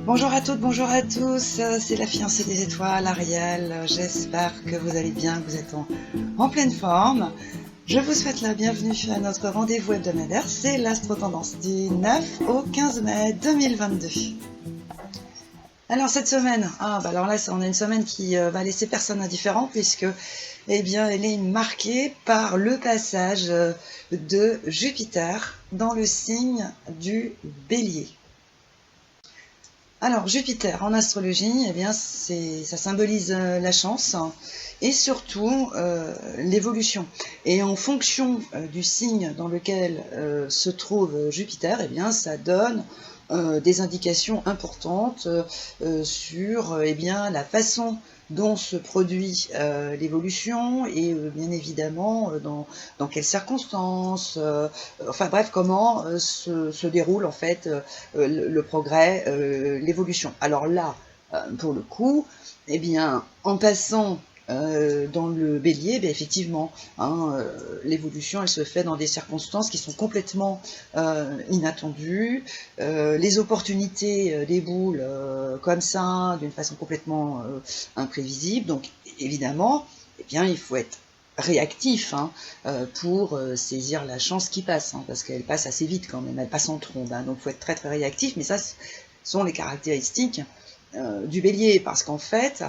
Bonjour à toutes, bonjour à tous, c'est la fiancée des étoiles, Ariel. J'espère que vous allez bien, que vous êtes en pleine forme. Je vous souhaite la bienvenue à notre rendez-vous hebdomadaire, c'est l'Astro Tendance du 9 au 15 mai 2022. Alors cette semaine, alors là on a une semaine qui va laisser personne indifférent puisque elle est marquée par le passage de Jupiter dans le signe du Bélier. Alors Jupiter en astrologie, ça symbolise la chance et surtout l'évolution. Et en fonction du signe dans lequel se trouve Jupiter, ça donne des indications importantes sur la façon dont se produit l'évolution et bien évidemment dans quelles circonstances, comment se déroule en fait le progrès, l'évolution. Alors là, pour le coup, en passant dans le bélier, effectivement, l'évolution, elle se fait dans des circonstances qui sont complètement inattendues. Les opportunités déboulent comme ça, d'une façon complètement imprévisible. Donc, évidemment, il faut être réactif pour saisir la chance qui passe, parce qu'elle passe assez vite quand même, elle passe en trombe. Donc, il faut être très très réactif, mais ça, ce sont les caractéristiques du bélier, parce qu'en fait,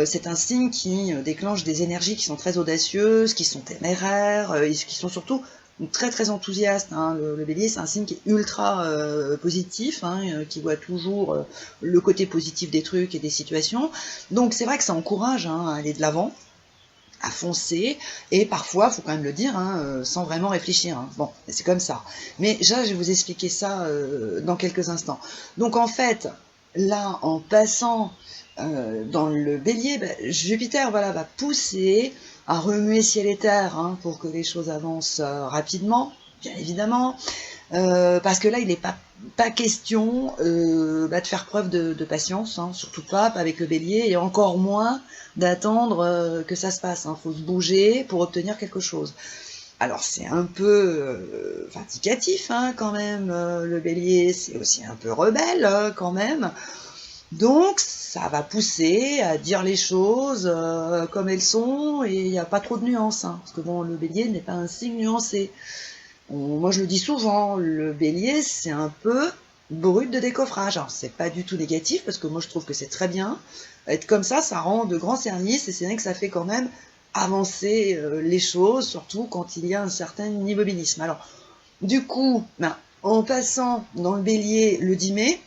c'est un signe qui déclenche des énergies qui sont très audacieuses, qui sont téméraires, qui sont surtout très très enthousiastes. Le bélier, c'est un signe qui est ultra positif, qui voit toujours le côté positif des trucs et des situations. Donc c'est vrai que ça encourage à aller de l'avant, à foncer, et parfois, faut quand même le dire, sans vraiment réfléchir. Bon, c'est comme ça. Mais déjà, je vais vous expliquer ça dans quelques instants. Donc en fait, là, en passant dans le bélier, Jupiter va pousser à remuer ciel et terre pour que les choses avancent rapidement, bien évidemment, parce que là, il n'est pas question de faire preuve de patience, surtout pas avec le bélier, et encore moins d'attendre que ça se passe. Faut se bouger pour obtenir quelque chose. Alors c'est un peu vindicatif quand même, le bélier, c'est aussi un peu rebelle quand même. Donc ça va pousser à dire les choses comme elles sont, et il n'y a pas trop de nuances, parce que bon, le bélier n'est pas un signe nuancé. Moi je le dis souvent, le bélier c'est un peu brut de décoffrage. Alors c'est pas du tout négatif, parce que moi je trouve que c'est très bien. Être comme ça rend de grands services, et c'est vrai que ça fait quand même avancer les choses, surtout quand il y a un certain immobilisme. Alors du coup, en passant dans le bélier le 10 mai,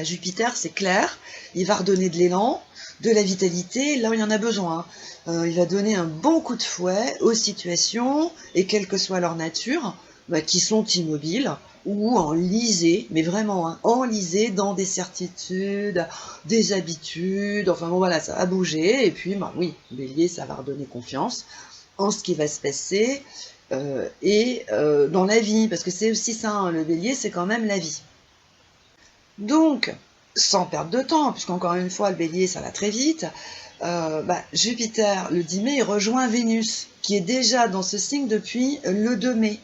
Jupiter, c'est clair, il va redonner de l'élan, de la vitalité, là où il y en a besoin. Il va donner un bon coup de fouet aux situations, et quelle que soit leur nature, qui sont immobiles ou enlisées, mais vraiment enlisées dans des certitudes, des habitudes, ça va bouger, et puis oui, Bélier, ça va redonner confiance en ce qui va se passer, et dans la vie, parce que c'est aussi ça, le Bélier, c'est quand même la vie. Donc, sans perdre de temps, puisqu'encore une fois, le bélier, ça va très vite, Jupiter, le 10 mai, il rejoint Vénus, qui est déjà dans ce signe depuis le 2 mai.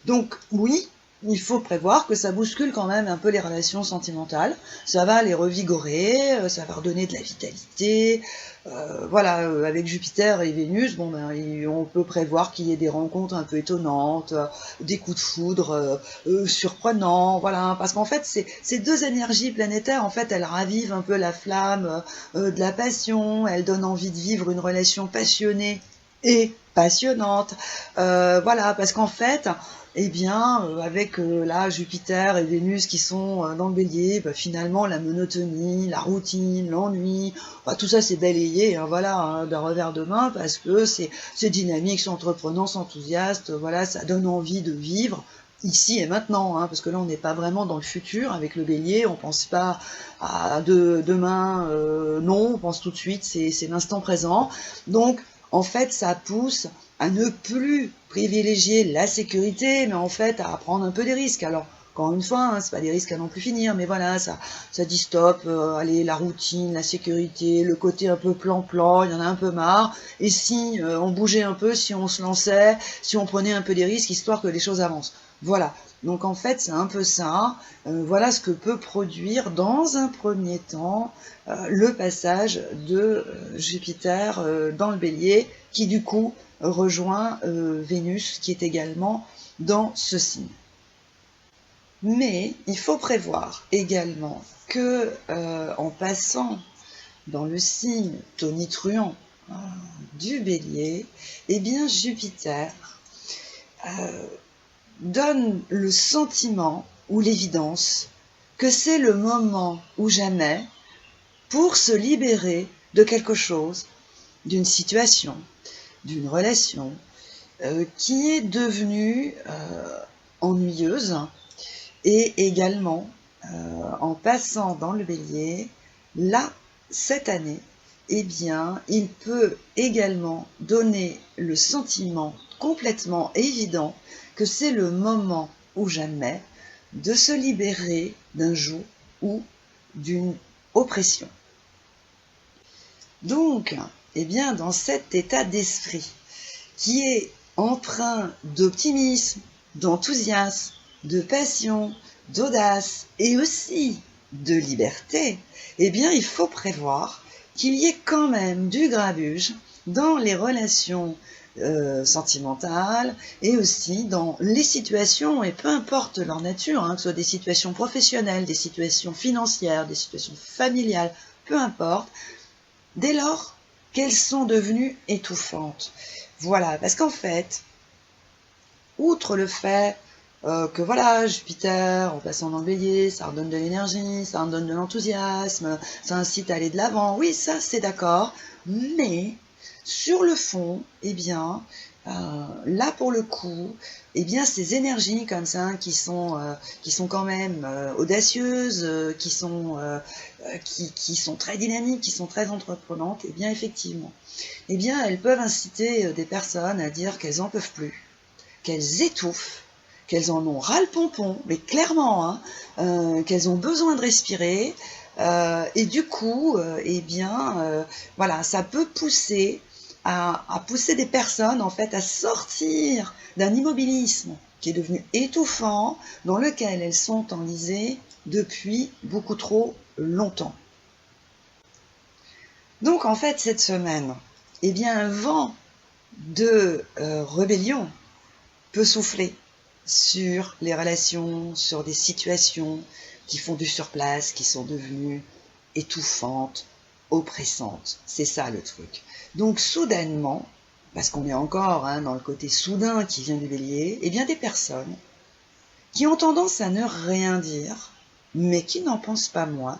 Donc, oui, il faut prévoir que ça bouscule quand même un peu les relations sentimentales, ça va les revigorer, ça va redonner de la vitalité, avec Jupiter et Vénus, on peut prévoir qu'il y ait des rencontres un peu étonnantes, des coups de foudre surprenants, parce qu'en fait, ces deux énergies planétaires, en fait, elles ravivent un peu la flamme de la passion, elles donnent envie de vivre une relation passionnée et passionnante, parce qu'en fait, avec là Jupiter et Vénus qui sont dans le bélier, finalement la monotonie, la routine, l'ennui, tout ça c'est balayé d'un revers de main, parce que c'est dynamique, c'est entreprenant, c'est enthousiaste, ça donne envie de vivre ici et maintenant, parce que là on n'est pas vraiment dans le futur avec le bélier, on pense pas à demain, non, on pense tout de suite, c'est l'instant présent. Donc en fait ça pousse à ne plus privilégier la sécurité, mais en fait à prendre un peu des risques. Alors Encore une fois, hein, c'est pas des risques à non plus finir, mais voilà, ça dit stop, allez, la routine, la sécurité, le côté un peu plan-plan, il y en a un peu marre. Et si on bougeait un peu, si on se lançait, si on prenait un peu des risques, histoire que les choses avancent. Voilà. Donc en fait, c'est un peu ça. Voilà ce que peut produire dans un premier temps le passage de Jupiter dans le Bélier, qui du coup rejoint Vénus, qui est également dans ce signe. Mais il faut prévoir également que en passant dans le signe tonitruant du Bélier, eh bien Jupiter donne le sentiment ou l'évidence que c'est le moment ou jamais pour se libérer de quelque chose, d'une situation, d'une relation qui est devenue ennuyeuse, et également en passant dans le Bélier, là, cette année, eh bien, il peut également donner le sentiment complètement évident que c'est le moment ou jamais de se libérer d'un joug ou d'une oppression. Donc, eh bien, dans cet état d'esprit qui est empreint d'optimisme, d'enthousiasme, de passion, d'audace et aussi de liberté, eh bien, il faut prévoir qu'il y ait quand même du grabuge dans les relations sentimentales et aussi dans les situations, et peu importe leur nature, hein, que ce soit des situations professionnelles, des situations financières, des situations familiales, peu importe, dès lors qu'elles sont devenues étouffantes. Voilà, parce qu'en fait, outre le fait que voilà, Jupiter, en passant dans le Bélier, ça redonne de l'énergie, ça redonne de l'enthousiasme, ça incite à aller de l'avant, oui, ça c'est d'accord, mais sur le fond, eh bien, là pour le coup, eh bien ces énergies comme ça qui sont quand même audacieuses, qui sont très dynamiques, qui sont très entreprenantes, eh bien effectivement, eh bien elles peuvent inciter des personnes à dire qu'elles en peuvent plus, qu'elles étouffent, qu'elles en ont ras le pompon, mais clairement, hein, qu'elles ont besoin de respirer, et du coup, eh bien, voilà, ça peut pousser à pousser des personnes en fait à sortir d'un immobilisme qui est devenu étouffant, dans lequel elles sont enlisées depuis beaucoup trop longtemps. Donc en fait, cette semaine, eh bien, un vent de rébellion peut souffler sur les relations, sur des situations qui font du surplace, qui sont devenues étouffantes, oppressantes. C'est ça le truc. Donc soudainement, parce qu'on est encore dans le côté soudain qui vient du Bélier, eh bien des personnes qui ont tendance à ne rien dire, mais qui n'en pensent pas moins,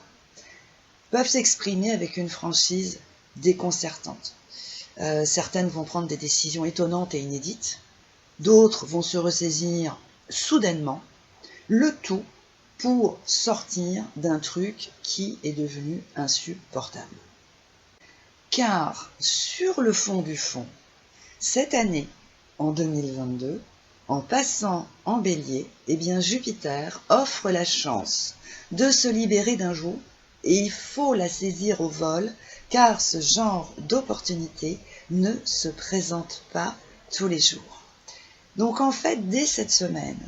peuvent s'exprimer avec une franchise déconcertante. Certaines vont prendre des décisions étonnantes et inédites, d'autres vont se ressaisir soudainement, le tout pour sortir d'un truc qui est devenu insupportable. Car sur le fond du fond, cette année, en 2022, en passant en Bélier, eh bien Jupiter offre la chance de se libérer d'un joug, et il faut la saisir au vol, car ce genre d'opportunité ne se présente pas tous les jours. Donc en fait, dès cette semaine,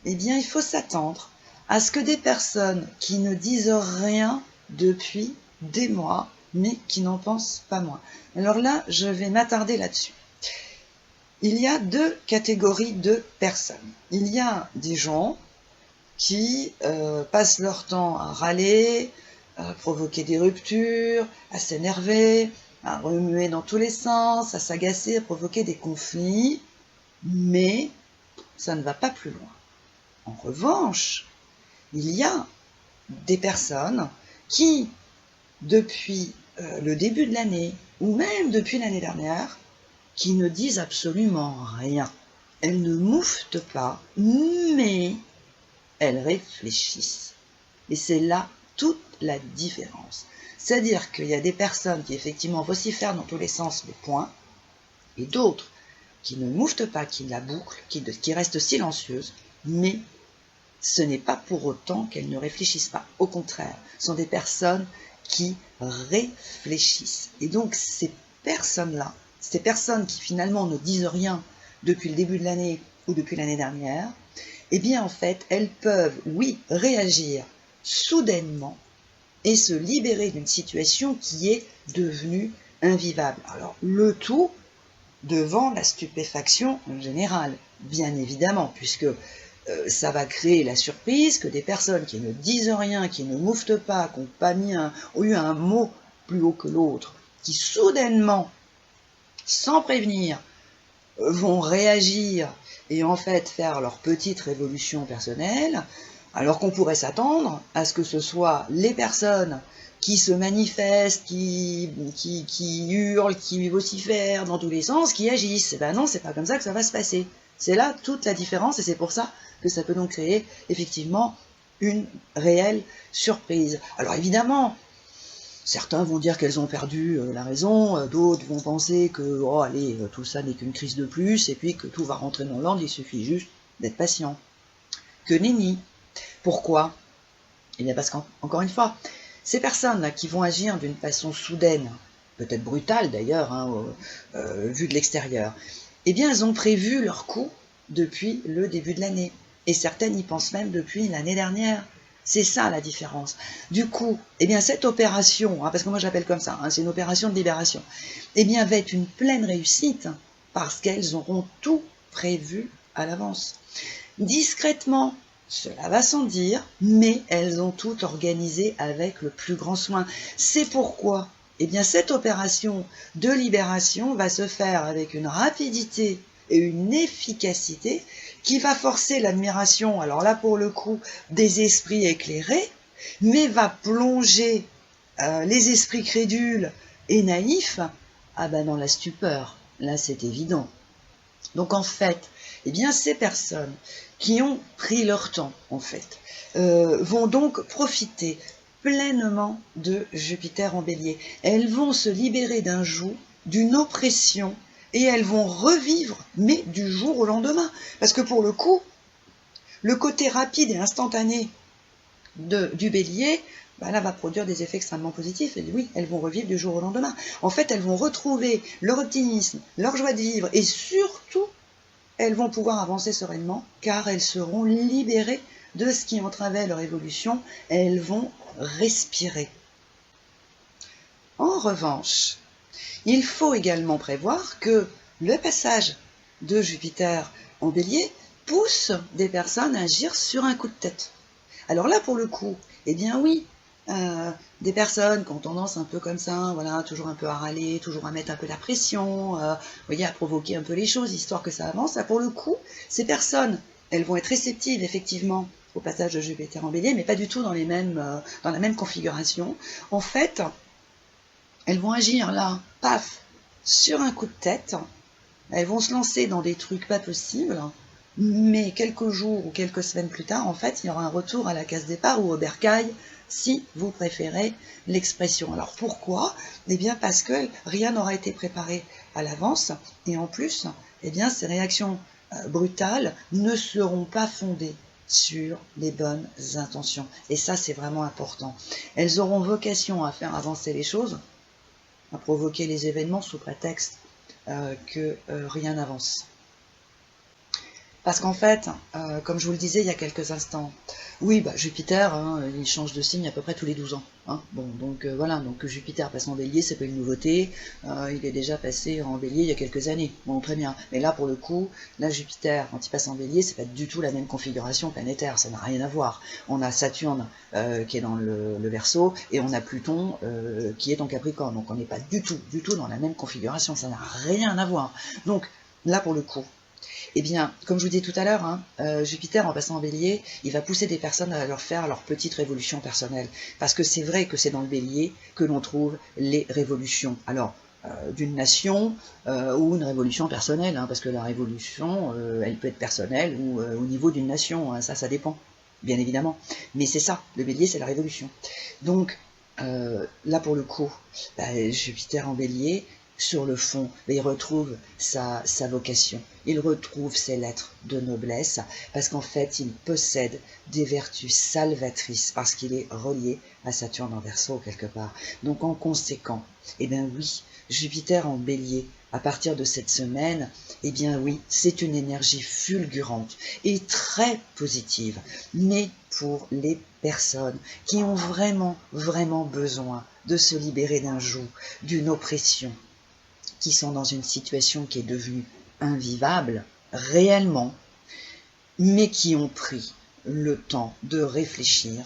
eh bien, il faut s'attendre à ce que des personnes qui ne disent rien depuis des mois, mais qui n'en pensent pas moins. Alors là, je vais m'attarder là-dessus. Il y a deux catégories de personnes. Il y a des gens qui passent leur temps à râler, à provoquer des ruptures, à s'énerver, à remuer dans tous les sens, à s'agacer, à provoquer des conflits, mais ça ne va pas plus loin. En revanche, il y a des personnes qui, depuis le début de l'année, ou même depuis l'année dernière, qui ne disent absolument rien. Elles ne mouftent pas, mais elles réfléchissent. Et c'est là toute la différence. C'est-à-dire qu'il y a des personnes qui effectivement vocifèrent dans tous les sens le point, et d'autres qui ne mouftent pas, qui la bouclent, qui restent silencieuses, mais ce n'est pas pour autant qu'elles ne réfléchissent pas. Au contraire, ce sont des personnes qui réfléchissent. Et donc ces personnes-là, ces personnes qui finalement ne disent rien depuis le début de l'année ou depuis l'année dernière, eh bien en fait, elles peuvent, oui, réagir soudainement et se libérer d'une situation qui est devenue invivable. Alors le tout devant la stupéfaction générale, bien évidemment, puisque ça va créer la surprise que des personnes qui ne disent rien, qui ne mouftent pas, qui n'ont pas ont eu un mot plus haut que l'autre, qui soudainement, sans prévenir, vont réagir et en fait faire leur petite révolution personnelle, alors qu'on pourrait s'attendre à ce que ce soit les personnes qui se manifestent, qui hurlent, qui vocifèrent dans tous les sens, qui agissent. Et ben non, c'est pas comme ça que ça va se passer. C'est là toute la différence et c'est pour ça que ça peut donc créer effectivement une réelle surprise. Alors évidemment, certains vont dire qu'elles ont perdu la raison, d'autres vont penser que oh allez, tout ça n'est qu'une crise de plus et puis que tout va rentrer dans l'ordre, il suffit juste d'être patient. Que nenni. Pourquoi? Eh bien parce qu'encore une fois, ces personnes-là qui vont agir d'une façon soudaine, peut-être brutale d'ailleurs, vu de l'extérieur, eh bien elles ont prévu leur coup depuis le début de l'année. Et certaines y pensent même depuis l'année dernière. C'est ça la différence. Du coup, eh bien cette opération, parce que moi j'appelle comme ça, c'est une opération de libération, eh bien va être une pleine réussite parce qu'elles auront tout prévu à l'avance. Discrètement, cela va sans dire, mais elles ont tout organisé avec le plus grand soin. C'est pourquoi, eh bien cette opération de libération va se faire avec une rapidité et une efficacité qui va forcer l'admiration, alors là pour le coup, des esprits éclairés, mais va plonger les esprits crédules et naïfs dans la stupeur. Là c'est évident. Donc en fait, eh bien ces personnes qui ont pris leur temps, en fait, vont donc profiter pleinement de Jupiter en Bélier. Elles vont se libérer d'un joug, d'une oppression, et elles vont revivre, mais du jour au lendemain. Parce que pour le coup, le côté rapide et instantané du Bélier, là, va produire des effets extrêmement positifs. Et oui, elles vont revivre du jour au lendemain. En fait, elles vont retrouver leur optimisme, leur joie de vivre, et surtout, elles vont pouvoir avancer sereinement, car elles seront libérées de ce qui entravait leur évolution. Elles vont respirer. En revanche, il faut également prévoir que le passage de Jupiter en Bélier pousse des personnes à agir sur un coup de tête. Alors là, pour le coup, eh bien oui, des personnes qui ont tendance un peu comme ça, voilà, toujours un peu à râler, toujours à mettre un peu la pression, voyez, à provoquer un peu les choses, histoire que ça avance. Là, pour le coup, ces personnes, elles vont être réceptives, effectivement, au passage de Jupiter en Bélier, mais pas du tout dans la même configuration. En fait, elles vont agir là, paf, sur un coup de tête. Elles vont se lancer dans des trucs pas possibles, mais quelques jours ou quelques semaines plus tard, en fait, il y aura un retour à la case départ ou au bercail, si vous préférez l'expression. Alors pourquoi? Eh bien parce que rien n'aura été préparé à l'avance, et en plus, eh bien ces réactions brutales ne seront pas fondées sur les bonnes intentions. Et ça, c'est vraiment important. Elles auront vocation à faire avancer les choses, à provoquer les événements sous prétexte que rien n'avance. Parce qu'en fait, comme je vous le disais il y a quelques instants, oui, Jupiter, il change de signe à peu près tous les 12 ans. Bon, donc voilà, donc que Jupiter passe en Bélier, c'est pas une nouveauté. Il est déjà passé en Bélier il y a quelques années. Bon, très bien. Mais là, pour le coup, là, Jupiter, quand il passe en Bélier, c'est pas du tout la même configuration planétaire. Ça n'a rien à voir. On a Saturne qui est dans le Verseau et on a Pluton qui est en Capricorne. Donc on n'est pas du tout dans la même configuration. Ça n'a rien à voir. Donc là, pour le coup, eh bien, comme je vous disais tout à l'heure, Jupiter, en passant en Bélier, il va pousser des personnes à leur faire leur petite révolution personnelle. Parce que c'est vrai que c'est dans le Bélier que l'on trouve les révolutions. Alors, d'une nation ou une révolution personnelle, parce que la révolution, elle peut être personnelle ou au niveau d'une nation, ça dépend, bien évidemment. Mais c'est ça, le Bélier, c'est la révolution. Donc, là, pour le coup, Jupiter en Bélier, sur le fond, il retrouve sa vocation, il retrouve ses lettres de noblesse, parce qu'en fait, il possède des vertus salvatrices, parce qu'il est relié à Saturne en Verseau, quelque part. Donc, en conséquent, eh bien oui, Jupiter en Bélier, à partir de cette semaine, eh bien oui, c'est une énergie fulgurante et très positive, mais pour les personnes qui ont vraiment, vraiment besoin de se libérer d'un joug, d'une oppression, qui sont dans une situation qui est devenue invivable, réellement, mais qui ont pris le temps de réfléchir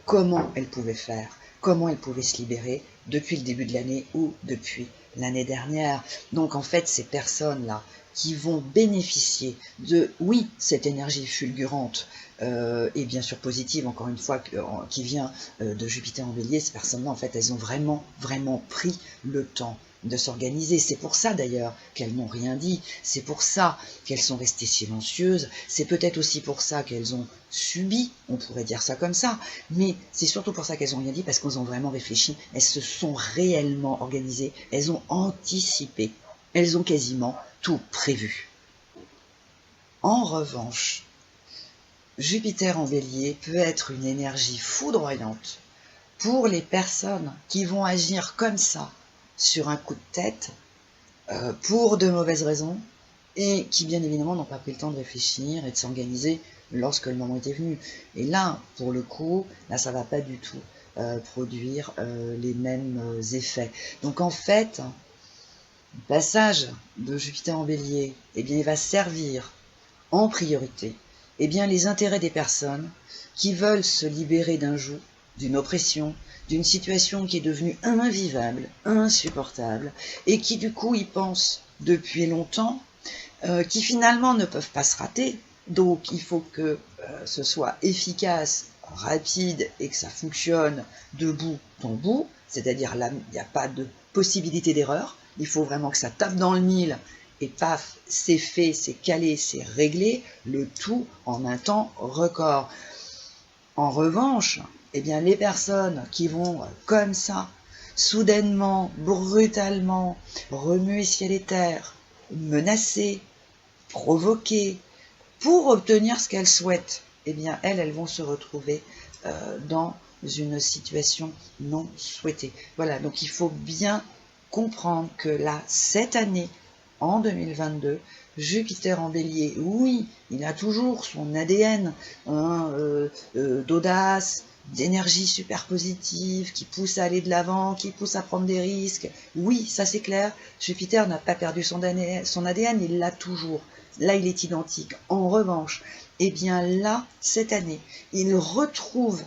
comment elles pouvaient faire, comment elles pouvaient se libérer depuis le début de l'année ou depuis l'année dernière. Donc en fait, ces personnes-là qui vont bénéficier de, oui, cette énergie fulgurante et bien sûr positive, encore une fois, qui vient de Jupiter en Bélier, ces personnes-là, en fait, elles ont vraiment, vraiment pris le temps de s'organiser. C'est pour ça d'ailleurs qu'elles n'ont rien dit, c'est pour ça qu'elles sont restées silencieuses, c'est peut-être aussi pour ça qu'elles ont subi, on pourrait dire ça comme ça, mais c'est surtout pour ça qu'elles n'ont rien dit, parce qu'elles ont vraiment réfléchi, elles se sont réellement organisées, elles ont anticipé, elles ont quasiment tout prévu. En revanche, Jupiter en Bélier peut être une énergie foudroyante pour les personnes qui vont agir comme ça, sur un coup de tête, pour de mauvaises raisons, et qui bien évidemment n'ont pas pris le temps de réfléchir et de s'organiser lorsque le moment était venu. Et là, pour le coup, là ça va pas du tout produire les mêmes effets. Donc en fait, le passage de Jupiter en Bélier, eh bien, il va servir en priorité les intérêts des personnes qui veulent se libérer d'un joug, d'une oppression, d'une situation qui est devenue invivable, insupportable, et qui du coup y pensent depuis longtemps, qui finalement ne peuvent pas se rater. Donc il faut que ce soit efficace, rapide et que ça fonctionne de bout en bout, c'est-à-dire là il n'y a pas de possibilité d'erreur, il faut vraiment que ça tape dans le mille et paf, c'est fait, c'est calé, c'est réglé, le tout en un temps record. En revanche, eh bien, les personnes qui vont comme ça, soudainement, brutalement, remuer ciel et terre, menacer, provoquer, pour obtenir ce qu'elles souhaitent, eh bien, elles vont se retrouver dans une situation non souhaitée. Voilà, donc il faut bien comprendre que là, cette année, en 2022, Jupiter en Bélier, oui, il a toujours son ADN d'audace, d'énergie super positive, qui pousse à aller de l'avant, qui pousse à prendre des risques. Oui, ça c'est clair, Jupiter n'a pas perdu son ADN, il l'a toujours. Là, il est identique. En revanche, eh bien là, cette année, il retrouve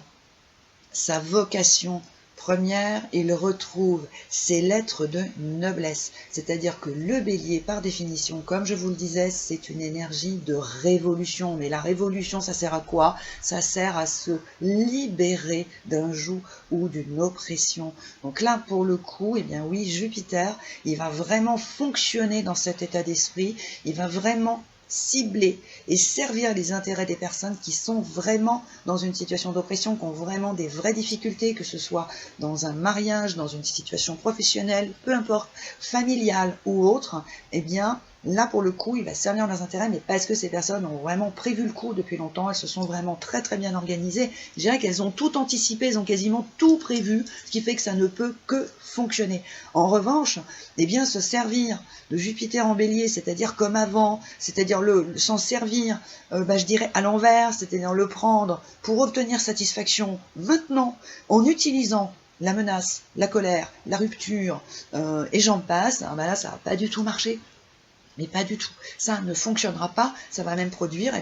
sa vocation première, il retrouve ses lettres de noblesse. C'est-à-dire que le Bélier, par définition, comme je vous le disais, c'est une énergie de révolution. Mais la révolution, ça sert à quoi? Ça sert à se libérer d'un joug ou d'une oppression. Donc là, pour le coup, eh bien oui, Jupiter, il va vraiment fonctionner dans cet état d'esprit. Il va vraiment cibler et servir les intérêts des personnes qui sont vraiment dans une situation d'oppression, qui ont vraiment des vraies difficultés, que ce soit dans un mariage, dans une situation professionnelle, peu importe, familiale ou autre, eh bien, là, pour le coup, il va servir leurs intérêts, mais parce que ces personnes ont vraiment prévu le coup depuis longtemps, elles se sont vraiment très très bien organisées. Je dirais qu'elles ont tout anticipé, elles ont quasiment tout prévu, ce qui fait que ça ne peut que fonctionner. En revanche, eh bien, se servir de Jupiter en Bélier, c'est-à-dire comme avant, c'est-à-dire s'en servir, je dirais à l'envers, c'est-à-dire le prendre pour obtenir satisfaction maintenant, en utilisant la menace, la colère, la rupture, et j'en passe, là, ça va pas du tout marcher. Mais pas du tout. Ça ne fonctionnera pas, ça va même produire,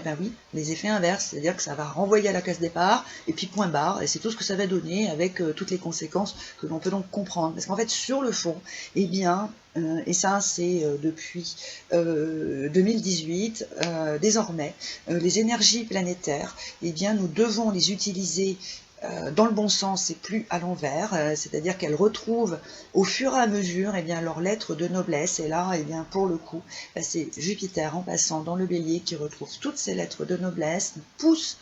les effets inverses, c'est-à-dire que ça va renvoyer à la case départ, et puis point barre, et c'est tout ce que ça va donner avec toutes les conséquences que l'on peut donc comprendre. Parce qu'en fait, sur le fond, et ça c'est depuis 2018, désormais, les énergies planétaires, nous devons les utiliser dans le bon sens et plus à l'envers, c'est-à-dire qu'elles retrouvent au fur et à mesure leurs lettres de noblesse, et là pour le coup c'est Jupiter en passant dans le Bélier qui retrouve toutes ces lettres de noblesse, pousse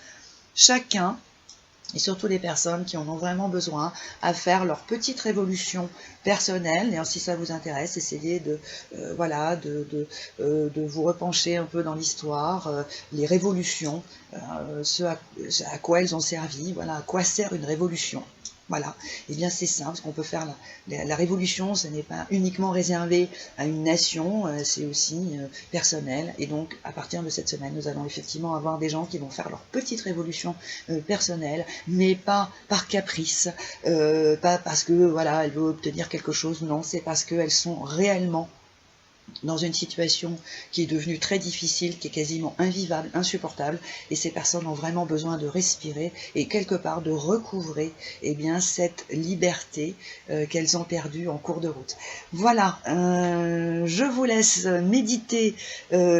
chacun et surtout les personnes qui en ont vraiment besoin, à faire leur petite révolution personnelle. Et si ça vous intéresse, essayez de voilà, de vous repencher un peu dans l'histoire, les révolutions, ce à quoi elles ont servi, voilà, à quoi sert une révolution. Voilà, et bien c'est simple, qu'on peut faire la révolution, ce n'est pas uniquement réservé à une nation, c'est aussi personnel, et donc à partir de cette semaine, nous allons effectivement avoir des gens qui vont faire leur petite révolution personnelle, mais pas par caprice, pas parce que voilà, elles veulent obtenir quelque chose, non, c'est parce qu'elles sont réellement dans une situation qui est devenue très difficile, qui est quasiment invivable, insupportable, et ces personnes ont vraiment besoin de respirer et quelque part de recouvrer cette liberté qu'elles ont perdue en cours de route. Voilà, je vous laisse méditer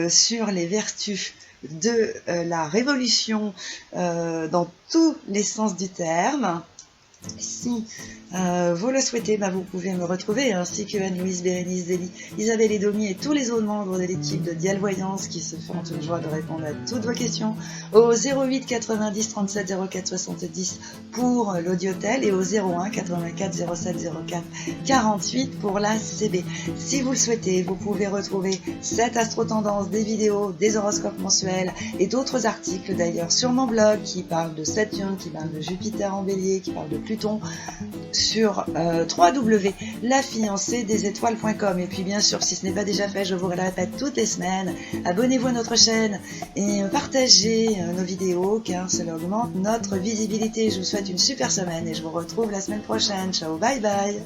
sur les vertus de la révolution dans tous les sens du terme. Si vous le souhaitez, vous pouvez me retrouver, ainsi que Anne-Louise, Bérénice, Zélie, Isabelle et Domi et tous les autres membres de l'équipe de Dial Voyance qui se font une joie de répondre à toutes vos questions au 08 90 37 04 70 pour l'audiotel et au 01 84 07 04 48 pour la CB. Si vous le souhaitez, vous pouvez retrouver cette astro-tendance, des vidéos, des horoscopes mensuels et d'autres articles d'ailleurs sur mon blog qui parlent de Saturne, qui parlent de Jupiter en Bélier, qui parlent de Pluton, sur www.lafiancéedesétoiles.com. Et puis bien sûr, si ce n'est pas déjà fait, je vous le répète toutes les semaines, abonnez-vous à notre chaîne et partagez nos vidéos car cela augmente notre visibilité. Je vous souhaite une super semaine et je vous retrouve la semaine prochaine. Ciao, bye bye.